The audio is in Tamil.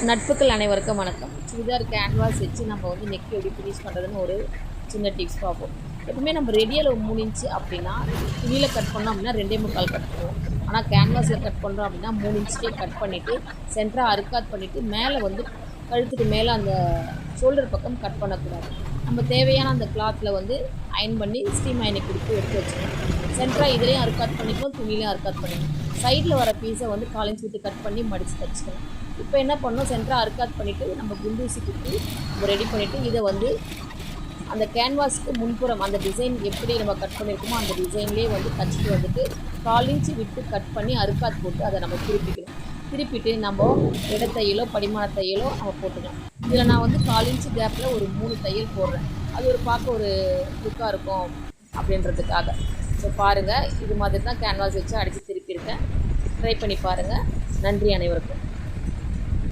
நட்புகள் அனைவருக்கும் வணக்கம். சுடிதார் கேன்வாஸ் வச்சு நம்ம வந்து நெக் எப்படி ஃபினிஷ் பண்ணுறதுன்னு ஒரு சின்ன டிப்ஸ் பார்ப்போம். எப்பவுமே நம்ம ரெடியில் 3 இன்ச்சு அப்படின்னா துணியில் கட் பண்ணோம் அப்படின்னா 2.25 கட் பண்ணுவோம். ஆனால் கேன்வாஸில் கட் பண்ணுறோம் அப்படின்னா 3 இன்ச்சுக்கே கட் பண்ணிவிட்டு சென்டராக அறுக்காத் பண்ணிவிட்டு மேலே வந்து கழுத்துக்கு மேலே அந்த ஷோல்டர் பக்கம் கட் பண்ணக்கூடாது. நம்ம தேவையான அந்த கிளாத்தில் வந்து அயன் பண்ணி ஸ்டீம் அயனை கொடுத்து எடுத்து வச்சுக்கணும். சென்டராக இதுலேயும் அறுக்காத் பண்ணிக்கணும், துணியிலையும் அறுக்காத் பண்ணிக்கணும். சைடில் வர பீஸை வந்து 1/4 இன்ச் விட்டு கட் பண்ணி மடித்து தச்சுக்கணும். இப்போ என்ன பண்ணணும், சென்டராக அறுக்காத் பண்ணிவிட்டு நம்ம குண்டூசி குத்தி நம்ம ரெடி பண்ணிவிட்டு இதை வந்து அந்த கேன்வாஸ்க்கு முன்புறம் அந்த டிசைன் எப்படி நம்ம கட் பண்ணியிருக்கோமோ அந்த டிசைன்லேயே வந்து தச்சுட்டு வந்துட்டு 1/4 இன்ச்சு விட்டு கட் பண்ணி அறுக்காத் போட்டு அதை நம்ம திருப்பிட்டு நம்ம இடத்தையலோ படிமான தையலோ நம்ம போட்டுக்கலாம். இதில் நான் வந்து 1/4 இன்ச்சு கேப்பில் ஒரு 3 தையல் போடுறேன். அது ஒரு பார்க்க ஒரு லுக்காக இருக்கும் அப்படின்றதுக்காக. ஸோ பாருங்கள், இது மாதிரி தான் கேன்வாஸ் வச்சு அடித்து திருப்பியிருக்கேன். ட்ரை பண்ணி பாருங்கள். நன்றி அனைவருக்கும்.